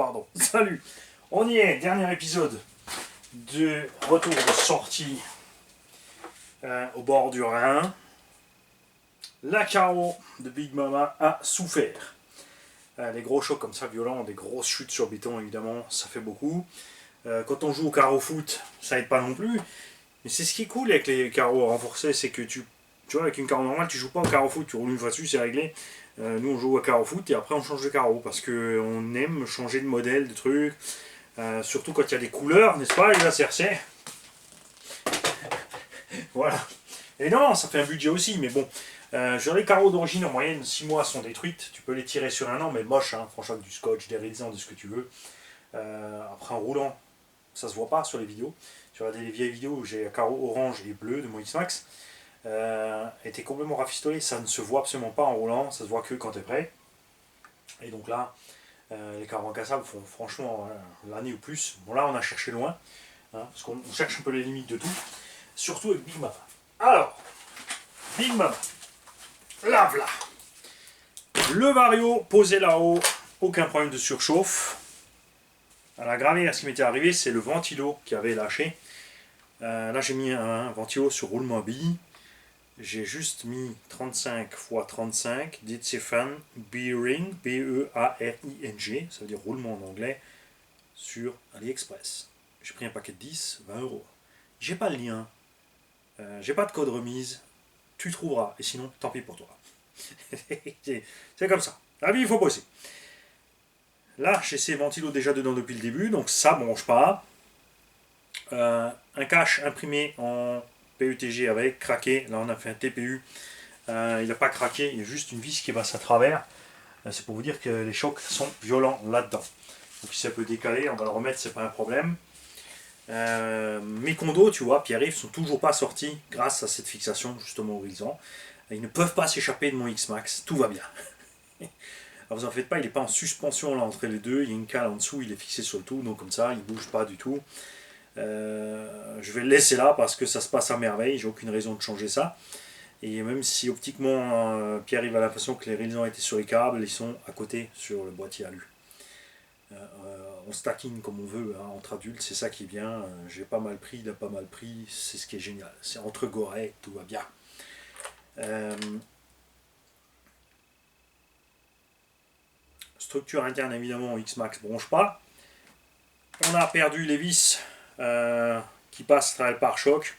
pardon. Salut. On y est, dernier épisode de retour de sortie au bord du Rhin. La carreau de Big Mama a souffert. Les gros chocs comme ça violents, des grosses chutes sur béton évidemment, ça fait beaucoup. Quand on joue au carreau foot, ça aide pas non plus. Mais c'est ce qui est cool avec les carreaux renforcés, c'est que tu vois, avec une carreau normale, tu joues pas au carreau foot, tu roules une fois dessus, c'est réglé. Nous on joue au carreau foot et après on change de carreau parce qu'on aime changer de modèle, de trucs. Surtout quand il y a des couleurs, n'est-ce pas, les ACRC. Voilà. Et non, ça fait un budget aussi, mais bon. Genre les carreaux d'origine en moyenne 6 mois sont détruites, tu peux les tirer sur un an, mais moche, hein, franchement avec du scotch, des raisins, de ce que tu veux. Après en roulant, ça se voit pas sur les vidéos. Tu regardes les vieilles vidéos où j'ai un carreau orange et bleu de mon X-Max, était complètement rafistolé, ça ne se voit absolument pas en roulant, ça se voit que quand tu es prêt. Et donc là, les carreaux incassables font franchement l'année ou plus. Bon là on a cherché loin, hein, parce qu'on cherche un peu les limites de tout, surtout avec Big Mama. Alors, Big Mama. Là, voilà. Le Vario posé là-haut, aucun problème de surchauffe. À la grammaire, ce qui m'était arrivé, c'est le ventilo qui avait lâché. Là, j'ai mis un ventilo sur roulement à billes. J'ai juste mis 35 x 35 Ditsefan Bearing, B-E-A-R-I-N-G, ça veut dire roulement en anglais, sur AliExpress. J'ai pris un paquet de 10, 20 euros. J'ai pas le lien, j'ai pas de code remise. Tu trouveras, et sinon, tant pis pour toi. C'est comme ça. La vie, il faut bosser. Là, j'ai ces ventilos déjà dedans depuis le début, donc ça ne bronche pas. Un cache imprimé en PETG avec, craqué. Là, on a fait un TPU. Il n'a pas craqué, il y a juste une vis qui passe à travers. C'est pour vous dire que les chocs sont violents là-dedans. Donc, si ça peut décaler, on va le remettre, c'est pas un problème. Mes condos, tu vois, Pierre-Yves, sont toujours pas sortis grâce à cette fixation justement horizon. Ils ne peuvent pas s'échapper de mon X-Max, tout va bien. Alors vous en faites pas, il n'est pas en suspension là entre les deux, il y a une cale en dessous, il est fixé sur le tout, donc comme ça, il ne bouge pas du tout. Je vais le laisser là parce que ça se passe à merveille, j'ai aucune raison de changer ça. Et même si optiquement Pierre-Yves a l'impression que les raisons étaient sur les câbles, ils sont à côté sur le boîtier alu. On stackine comme on veut, hein, entre adultes, c'est ça qui est bien. J'ai pas mal pris, il a pas mal pris, c'est ce qui est génial. C'est entre gorées, tout va bien. Structure interne, évidemment, X-Max bronche pas. On a perdu les vis qui passent à travers le pare-choc.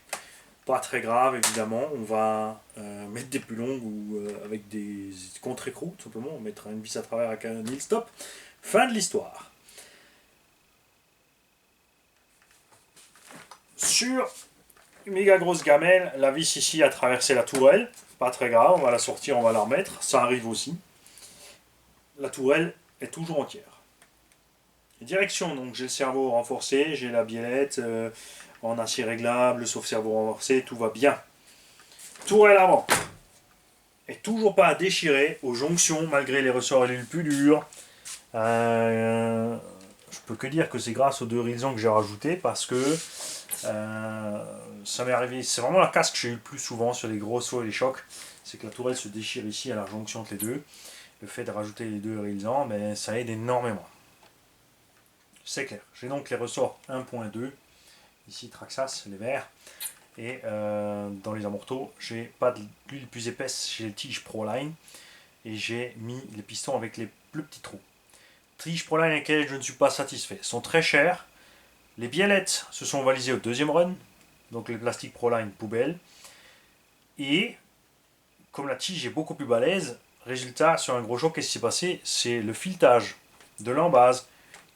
Pas très grave, évidemment. On va mettre des plus longues ou avec des contre-écrous, tout simplement. On mettra une vis à travers avec un nil stop. Fin de l'histoire. Sur une méga grosse gamelle, la vis ici a traversé la tourelle. Pas très grave, on va la sortir, on va la remettre. Ça arrive aussi. La tourelle est toujours entière. Direction, donc j'ai le cerveau renforcé, j'ai la biellette en acier réglable, sauf cerveau renforcé, tout va bien. Tourelle avant. Et toujours pas à déchirer aux jonctions, malgré les ressorts les plus durs. Je peux que dire que c'est grâce aux 2 raisons que j'ai rajouté parce que ça m'est arrivé, c'est vraiment la casse que j'ai eu le plus souvent sur les gros sauts et les chocs, c'est que la tourelle se déchire ici à la jonction entre les deux. Le fait de rajouter les 2 raisons, mais ça aide énormément. C'est clair. J'ai donc les ressorts 1.2, ici Traxxas, les verts, et dans les amortos, j'ai pas de l'huile plus épaisse, j'ai les tiges Proline, et j'ai mis les pistons avec les plus petits trous. Tiges Proline lesquelles je ne suis pas satisfait, sont très chers. Les biellettes se sont validées au 2e run, donc les plastiques Proline poubelle, et comme la tige est beaucoup plus balèze, résultat sur un gros choc, qu'est-ce qui s'est passé? C'est le filetage de l'embase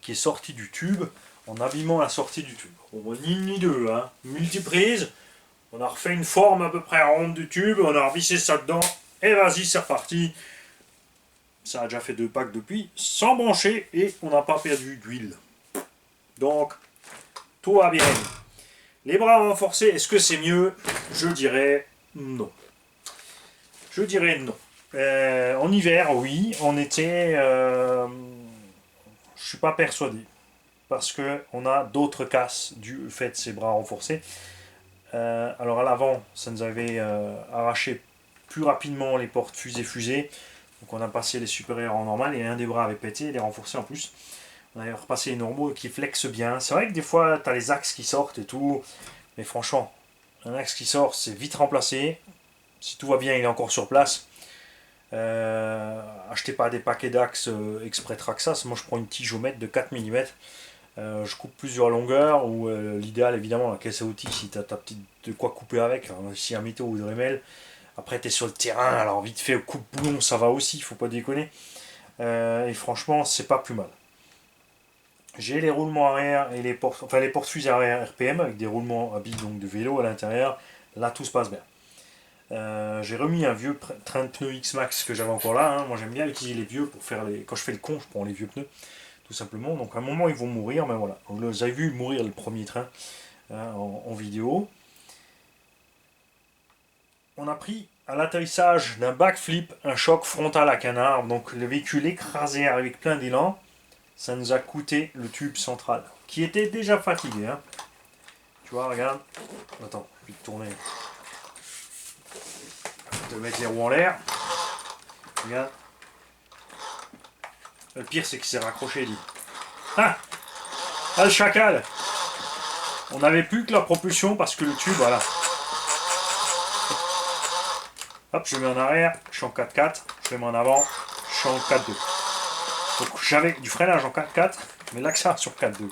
qui est sorti du tube en abîmant la sortie du tube. Bon, ni deux, hein. Multiprise, on a refait une forme à peu près ronde du tube, on a revissé ça dedans, et vas-y, c'est reparti. Ça a déjà fait 2 packs depuis, sans brancher, et on n'a pas perdu d'huile. Donc, tout va bien. Les bras renforcés, est-ce que c'est mieux? Je dirais non. Je dirais non. En hiver, oui. En été, je suis pas persuadé. Parce qu'on a d'autres casses du fait de ces bras renforcés. Alors à l'avant, ça nous avait arraché plus rapidement les portes fusées. Donc on a passé les supérieurs en normal et un des bras avait pété, il est renforcé en plus. On avait repassé les normaux qui flexent bien. C'est vrai que des fois, tu as les axes qui sortent et tout. Mais franchement, un axe qui sort, c'est vite remplacé. Si tout va bien, il est encore sur place. Achetez pas des paquets d'axes exprès Traxxas. Moi, je prends une tige au mètre de 4 mm. Je coupe plusieurs longueurs. Ou l'idéal, évidemment, la caisse à outils, si tu as ta petite de quoi couper avec. Hein, si un métaux ou de Dremel. Après, tu es sur le terrain. Alors, vite fait, coupe-boulon, ça va aussi. Faut pas déconner. Et franchement, c'est pas plus mal. J'ai les roulements arrière et les porte-fusées arrière RPM avec des roulements à billes donc de vélo à l'intérieur. Là, tout se passe bien. J'ai remis un vieux train de pneus X-Max que j'avais encore là. Hein. Moi, j'aime bien utiliser les vieux pour faire les. Quand je fais le con, je prends les vieux pneus, tout simplement. Donc, à un moment, ils vont mourir, mais voilà. Vous avez vu mourir le premier train hein, en vidéo. On a pris à l'atterrissage d'un backflip un choc frontal à canard. Donc, le véhicule écrasé avec plein d'élan. Ça nous a coûté le tube central, qui était déjà fatigué. Hein. Tu vois, regarde. Attends, je vais te tourner. De mettre les roues en l'air. Regarde. Le pire, c'est qu'il s'est raccroché, dit. Ah le chacal. On n'avait plus que la propulsion parce que le tube, voilà. Hop, je mets en arrière, je suis en 4x4. Je le mets en avant, je suis en 4-2. Donc j'avais du freinage en 4x4, mais l'accélération sur 4-2.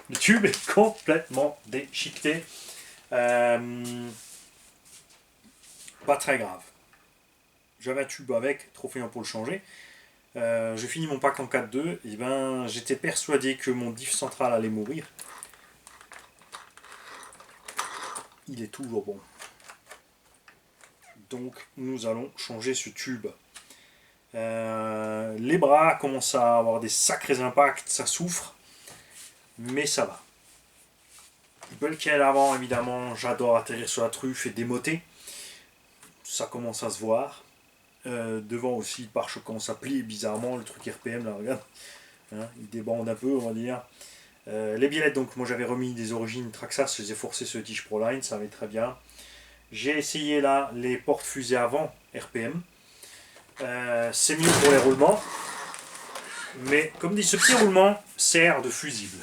Le tube est complètement déchiqueté. Pas très grave. J'avais un tube avec, trop fainéant pour le changer. J'ai fini mon pack en 4-2. Et ben, j'étais persuadé que mon diff central allait mourir. Il est toujours bon. Donc nous allons changer ce tube. Les bras commencent à avoir des sacrés impacts, ça souffre, mais ça va. Bulkhead à l'avant, évidemment, j'adore atterrir sur la truffe et démoter. Ça commence à se voir. Devant aussi, le pare-choc commence à plier bizarrement, le truc RPM, là, regarde. Hein, il débande un peu, on va dire. Les biellettes, donc, moi j'avais remis des origines Traxxas, je les ai forcés sur le tige Proline, ça allait très bien. J'ai essayé là les portes-fusées avant RPM. C'est mieux pour les roulements. Mais comme dit, ce petit roulement sert de fusible.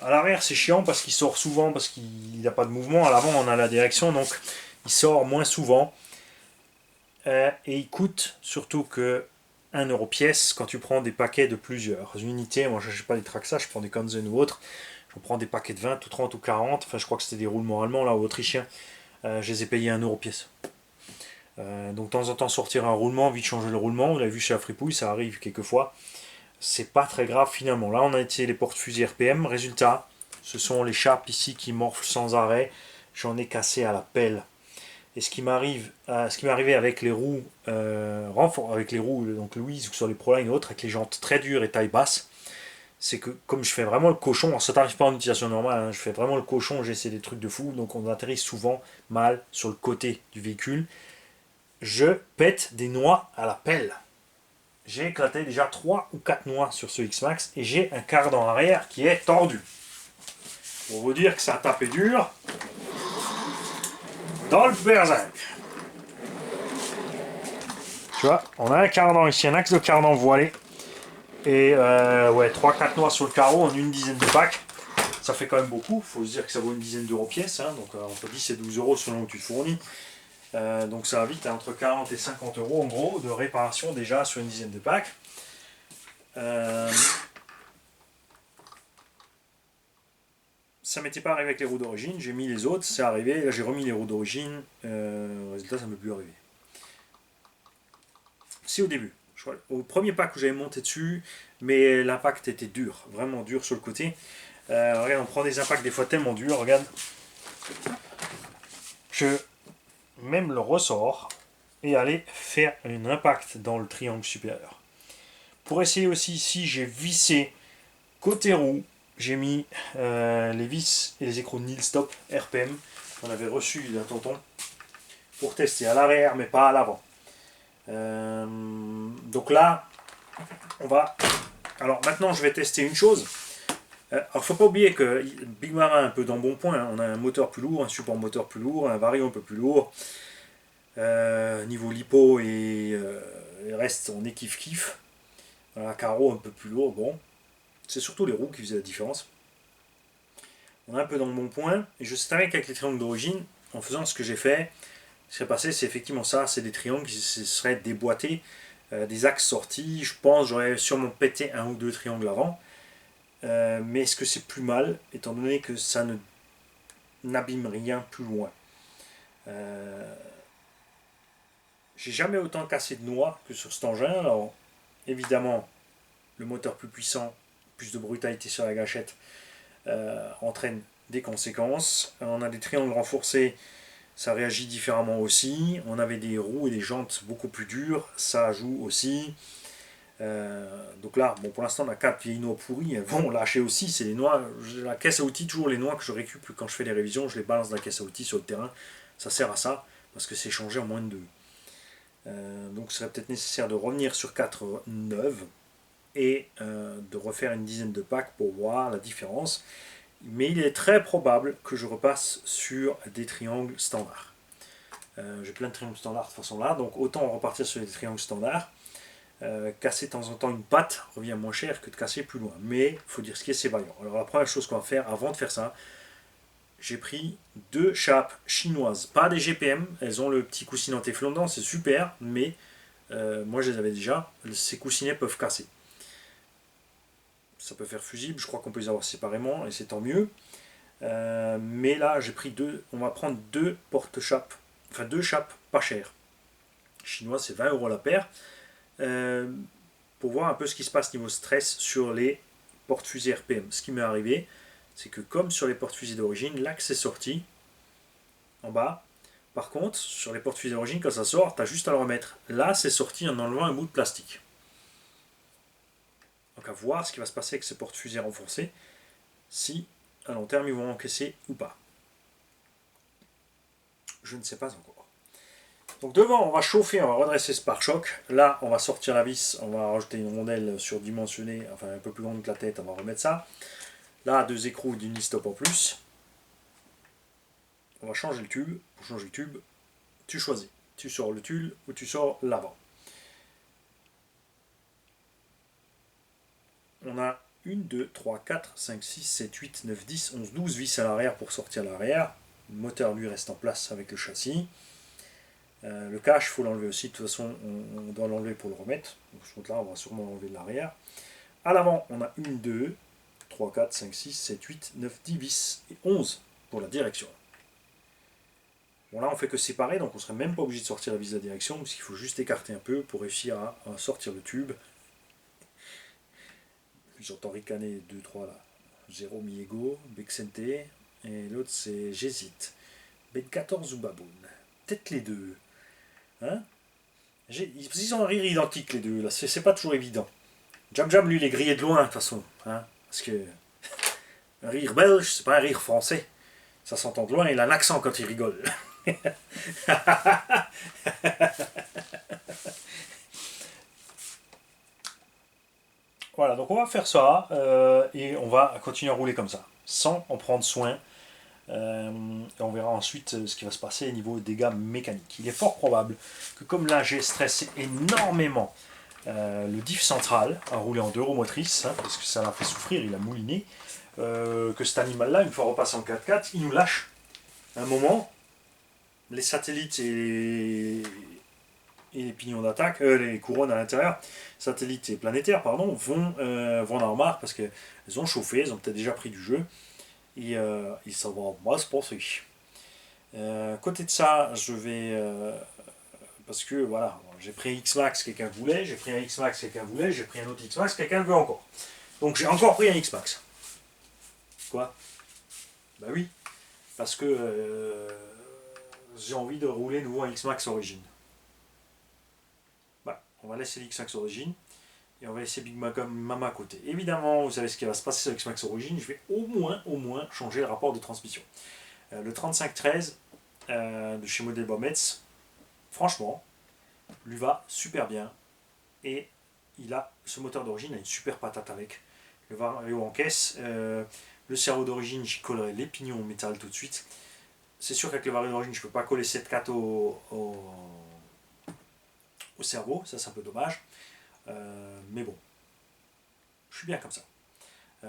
À l'arrière, c'est chiant parce qu'il sort souvent, parce qu'il n'a pas de mouvement. À l'avant, on a la direction, donc il sort moins souvent. Et il coûte surtout que 1€ pièce quand tu prends des paquets de plusieurs unités. Moi, je n'achète pas des Traxxas, je prends des Kanzen ou autres. Je prends des paquets de 20 ou 30 ou 40. Enfin, je crois que c'était des roulements allemands là, ou autrichiens. Je les ai payés 1€ pièce. Donc, de temps en temps, sortir un roulement, vite changer le roulement. Vous l'avez vu chez la fripouille, ça arrive quelquefois. C'est pas très grave finalement. Là, on a été les porte-fusées RPM. Résultat, ce sont les chapes ici qui morflent sans arrêt. J'en ai cassé à la pelle. Et ce qui m'est arrivé avec les roues avec les roues donc Louise ou sur les Proline et autres, avec les jantes très dures et taille basse, c'est que comme je fais vraiment le cochon, alors ça n'arrive pas en utilisation normale, hein, je fais vraiment le cochon, j'essaie des trucs de fou, donc on atterrit souvent mal sur le côté du véhicule. Je pète des noix à la pelle. J'ai éclaté déjà 3 ou 4 noix sur ce X-Max et j'ai un cardan arrière qui est tordu. Pour vous dire que ça a tapé dur dans le berzinc. Tu vois, on a un cardan ici, un axe de cardan voilé. Et ouais, 3-4 noix sur le carreau en une dizaine de packs. Ça fait quand même beaucoup. Il faut se dire que ça vaut une dizaine d'euros pièce. Hein, donc entre 10 et 12€ selon où tu te fournis. Donc ça va vite, hein, entre 40 et 50€ en gros de réparation déjà sur une dizaine de packs. Ça m'était pas arrivé avec les roues d'origine, j'ai mis les autres, c'est arrivé, là j'ai remis les roues d'origine, résultat ça ne peut plus arriver. C'est au début, au premier pack où j'avais monté dessus, mais l'impact était dur, vraiment dur sur le côté. Regarde, on prend des impacts des fois tellement durs, regarde. Même le ressort et aller faire un impact dans le triangle supérieur. Pour essayer aussi ici, j'ai vissé côté roue, j'ai mis les vis et les écrous Nilstop RPM qu'on avait reçus d'un tonton pour tester à l'arrière mais pas à l'avant. Donc là, on va... Alors maintenant, je vais tester une chose. Alors faut pas oublier que Big Marin est un peu dans bon point, hein. On a un moteur plus lourd, un support moteur plus lourd, un vario un peu plus lourd. Niveau lipo et le reste on est kiff kiff. Un carreau un peu plus lourd, bon. C'est surtout les roues qui faisaient la différence. On est un peu dans le bon point, et je savais qu'avec les triangles d'origine, en faisant ce que j'ai fait, ce qui serait passé, c'est effectivement ça, c'est des triangles qui se seraient déboîtés, des axes sortis. Je pense j'aurais sûrement pété un ou deux triangles avant. Mais est-ce que c'est plus mal, étant donné que ça ne n'abîme rien plus loin. J'ai jamais autant cassé de noix que sur cet engin. Alors, évidemment, le moteur plus puissant, plus de brutalité sur la gâchette, entraîne des conséquences. On a des triangles renforcés, ça réagit différemment aussi. On avait des roues et des jantes beaucoup plus dures, ça joue aussi. Donc là, bon, pour l'instant, on a 4 vieilles noix pourries, elles vont lâcher aussi. C'est les noix, la caisse à outils, toujours les noix que je récupère quand je fais les révisions, je les balance dans la caisse à outils sur le terrain. Ça sert à ça, parce que c'est changé en moins de 2. Donc, ce serait peut-être nécessaire de revenir sur 4 neuves et de refaire une dizaine de packs pour voir la différence. Mais il est très probable que je repasse sur des triangles standards. J'ai plein de triangles standards de toute façon là, donc autant repartir sur des triangles standards. Casser de temps en temps une patte revient moins cher que de casser plus loin. Mais il faut dire ce qui est, c'est vaillant. Alors la première chose qu'on va faire avant de faire ça, j'ai pris 2 chapes chinoises. Pas des GPM, elles ont le petit coussinet anti-flondant, c'est super, mais moi je les avais déjà. Ces coussinets peuvent casser. Ça peut faire fusible, je crois qu'on peut les avoir séparément et c'est tant mieux. Mais là j'ai pris 2, on va prendre 2 porte-chapes, enfin 2 chapes pas chères. Chinois c'est 20 € la paire. Pour voir un peu ce qui se passe niveau stress sur les porte-fusées RPM. Ce qui m'est arrivé, c'est que comme sur les porte-fusées d'origine, l'axe est sorti en bas. Par contre, sur les porte-fusées d'origine, quand ça sort, tu as juste à le remettre. Là, c'est sorti en enlevant un bout de plastique. Donc à voir ce qui va se passer avec ces porte-fusées renforcées, si à long terme ils vont encaisser ou pas. Je ne sais pas encore. Donc devant, on va chauffer, on va redresser ce pare-choc. Là, on va sortir la vis, on va rajouter une rondelle surdimensionnée, enfin un peu plus grande que la tête, on va remettre ça. Là, 2 écrous d'unistop en plus. On va changer le tube. Pour changer le tube, tu choisis. Tu sors le tulle ou tu sors l'avant. On a 1, 2, 3, 4, 5, 6, 7, 8, 9, 10, 11, 12 vis à l'arrière pour sortir l'arrière. Le moteur lui reste en place avec le châssis. Le cache, il faut l'enlever aussi. De toute façon, on doit l'enlever pour le remettre. Donc là, on va sûrement l'enlever de l'arrière. À l'avant, on a 1, 2, 3, 4, 5, 6, 7, 8, 9, 10 vis et 11 pour la direction. Bon, là, on fait que séparer, donc on ne serait même pas obligé de sortir la vis de la direction, parce qu'il faut juste écarter un peu pour réussir à sortir le tube. J'entends ricaner 2, 3 là. Zéro Miego, Bexente, et l'autre c'est J'hésite. Ben 14 ou Baboun. Peut-être les deux. Hein? Ils ont un rire identique les deux, là, c'est pas toujours évident. Jam Jam, lui, il est grillé de loin, de toute façon. Hein? Parce que un rire belge, c'est pas un rire français. Ça s'entend de loin, il a un accent quand il rigole. Voilà, donc on va faire ça, et on va continuer à rouler comme ça, sans en prendre soin. Et on verra ensuite ce qui va se passer au niveau dégâts mécaniques. Il est fort probable que comme là j'ai stressé énormément le diff central à rouler en 2 roues motrices, hein, parce que ça l'a fait souffrir, il a mouliné, que cet animal-là, une fois repassé en 4x4, il nous lâche. À un moment, les satellites et les pignons d'attaque, les couronnes à l'intérieur, satellites et planétaires, pardon, vont en marre parce qu'elles ont chauffé, elles ont peut-être déjà pris du jeu, et ils s'en vont mal se passer. Côté de ça, je vais. Parce que voilà, j'ai pris un X-Max, quelqu'un voulait, j'ai pris un X-Max, quelqu'un voulait, j'ai pris un autre X-Max, quelqu'un le veut encore. Donc j'ai encore pris un X-Max. Quoi? Bah oui, parce que j'ai envie de rouler nouveau un X-Max Origin. Bah, on va laisser l'X-Max Origin et on va laisser Big Mama à côté. Évidemment, vous savez ce qui va se passer sur l'X-Max Origin, je vais au moins changer le rapport de transmission. Le 3513 de chez Model Bomets, franchement, lui va super bien et ce moteur d'origine a une super patate avec. Le vario en caisse, le cerveau d'origine, j'y collerai les pignons en métal tout de suite. C'est sûr qu'avec le vario d'origine, je ne peux pas coller cette 4 au cerveau, ça c'est un peu dommage. Mais bon, je suis bien comme ça.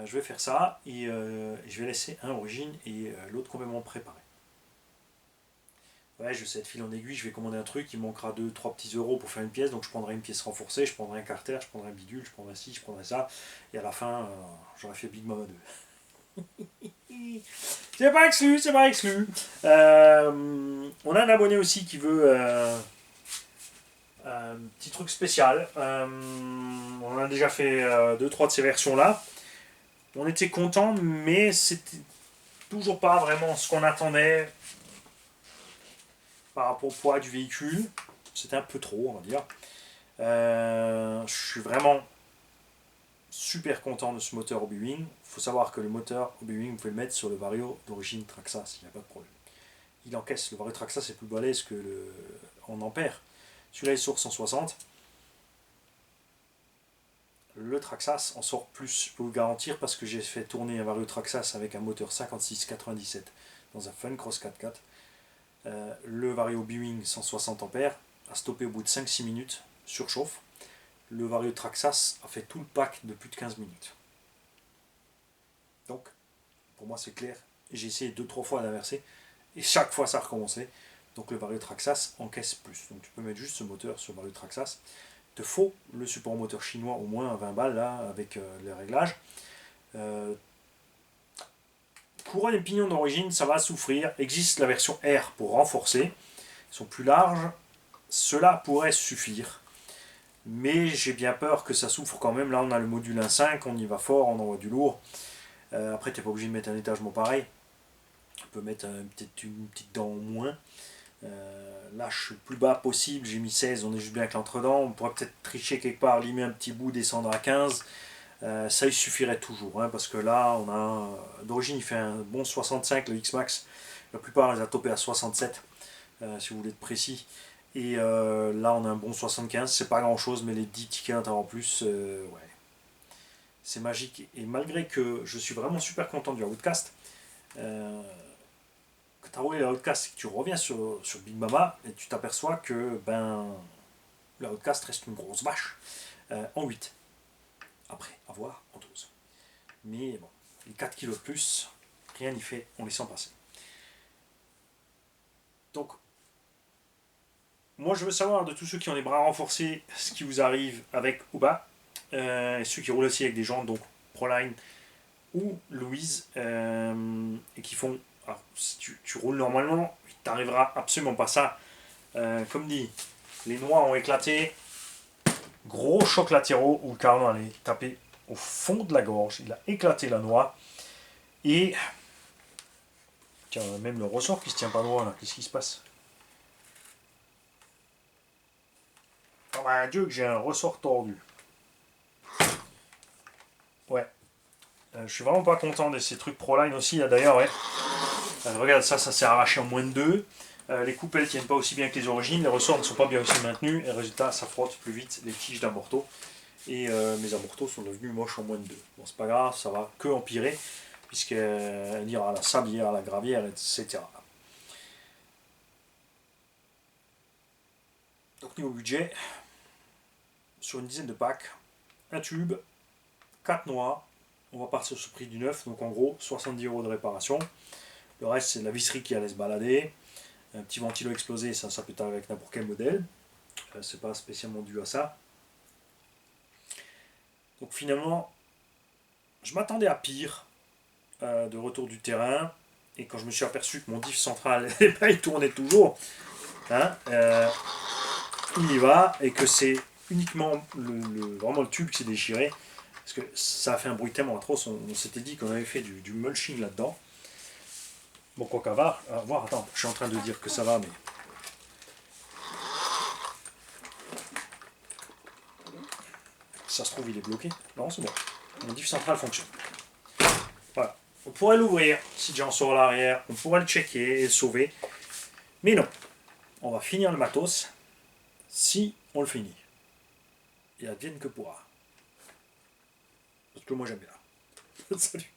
Je vais faire ça et je vais laisser un origine et l'autre complètement préparé. Ouais, je sais, de fil en aiguille, je vais commander un truc, il manquera 2-3 petits euros pour faire une pièce, donc je prendrai une pièce renforcée, je prendrai un carter, je prendrai un bidule, je prendrai ci, je prendrai ça, et à la fin, j'aurai fait Big Mama 2. C'est pas exclu, c'est pas exclu. On a un abonné aussi qui veut un petit truc spécial. On a déjà fait 2-3 de ces versions-là. On était content, mais c'était toujours pas vraiment ce qu'on attendait par rapport au poids du véhicule. C'était un peu trop, on va dire. Je suis vraiment super content de ce moteur Hobby-Wing. Il faut savoir que le moteur Hobby-Wing, vous pouvez le mettre sur le Vario d'origine Traxxas, il n'y a pas de problème. Il encaisse, le Vario Traxxas est plus balèze que le en ampères. Celui-là est sur 160. Le Traxxas en sort plus, je peux vous garantir, parce que j'ai fait tourner un Vario Traxxas avec un moteur 56-97 dans un Fun Cross 4x4. Le Vario Hobby-Wing 160 ampères a stoppé au bout de 5-6 minutes, surchauffe. Le Vario Traxxas a fait tout le pack de plus de 15 minutes. Donc, pour moi c'est clair. J'ai essayé 2-3 fois d'inverser et chaque fois ça a recommencé. Donc le Vario Traxxas encaisse plus. Donc tu peux mettre juste ce moteur sur le Vario Traxxas. Il te faut le support moteur chinois au moins à 20 balles là avec les réglages. Couronne et pignon d'origine, ça va souffrir. Existe la version R pour renforcer. Ils sont plus larges. Cela pourrait suffire. Mais j'ai bien peur que ça souffre quand même. Là, on a le module 1.5, on y va fort, on envoie du lourd. Après, tu n'es pas obligé de mettre un étagement pareil. Tu peux mettre peut-être une petite dent au moins. Là, je suis le plus bas possible. J'ai mis 16, on est juste bien avec l'entre-dents. On pourrait peut-être tricher quelque part, limer un petit bout, descendre à 15. Ça, il suffirait toujours. Parce que là, on a d'origine, il fait un bon 65, le X-Max. La plupart, les a topé à 67, si vous voulez être précis. Et là, on a un bon 75. C'est pas grand-chose, mais les 10 tickets en plus, ouais. C'est magique. Et malgré que je suis vraiment super content du Outcast, que tu as roulé le Outcast et que tu reviens sur Big Mama, et tu t'aperçois que le Outcast reste une grosse vache en 8. Après, à voir en 12. Mais bon, les 4 kilos de plus, rien n'y fait, on les sent passer. Donc, moi je veux savoir de tous ceux qui ont les bras renforcés, ce qui vous arrive avec Uba, et ceux qui roulent aussi avec des gens, donc Proline ou Louise, et qui font. Alors, si tu roules normalement, il t'arrivera absolument pas ça. Comme dit, les noix ont éclaté, gros chocs latéraux où le cardan allait taper au fond de la gorge, il a éclaté la noix, et. Tiens, même le ressort qui se tient pas droit là, qu'est-ce qui se passe? Oh mon Dieu, que j'ai un ressort tordu. Ouais. Je suis vraiment pas content de ces trucs Proline aussi, là d'ailleurs, ouais. Regarde ça, ça s'est arraché en moins de 2. Les coupelles tiennent pas aussi bien que les origines, les ressorts ne sont pas bien aussi maintenus, et résultat, ça frotte plus vite les tiges d'amorto. Et mes amortos sont devenus moches en moins de 2. Bon, c'est pas grave, ça va que empirer, puisqu'il y aura la sablière, la gravière, etc. Donc niveau budget, sur une dizaine de packs, un tube, 4 noix, on va partir sur le prix du neuf, donc en gros 70 € de réparation. Le reste c'est de la visserie qui allait se balader, un petit ventilo explosé, ça peut être avec n'importe quel modèle, c'est pas spécialement dû à ça. Donc finalement, je m'attendais à pire de retour du terrain, et quand je me suis aperçu que mon diff central il tournait toujours, il y va, et que c'est uniquement vraiment le tube qui s'est déchiré, parce que ça a fait un bruit tellement atroce, on s'était dit qu'on avait fait du mulching là-dedans. Bon, quoi qu'à voir, attends, je suis en train de dire que ça va, mais... Ça se trouve, il est bloqué. Non, c'est bon. Mon diff central fonctionne. Voilà. On pourrait l'ouvrir, si déjà on sort à l'arrière, on pourrait le checker et le sauver. Mais non. On va finir le matos, si on le finit. Et advienne que pourra. Parce que moi j'aime bien. Salut.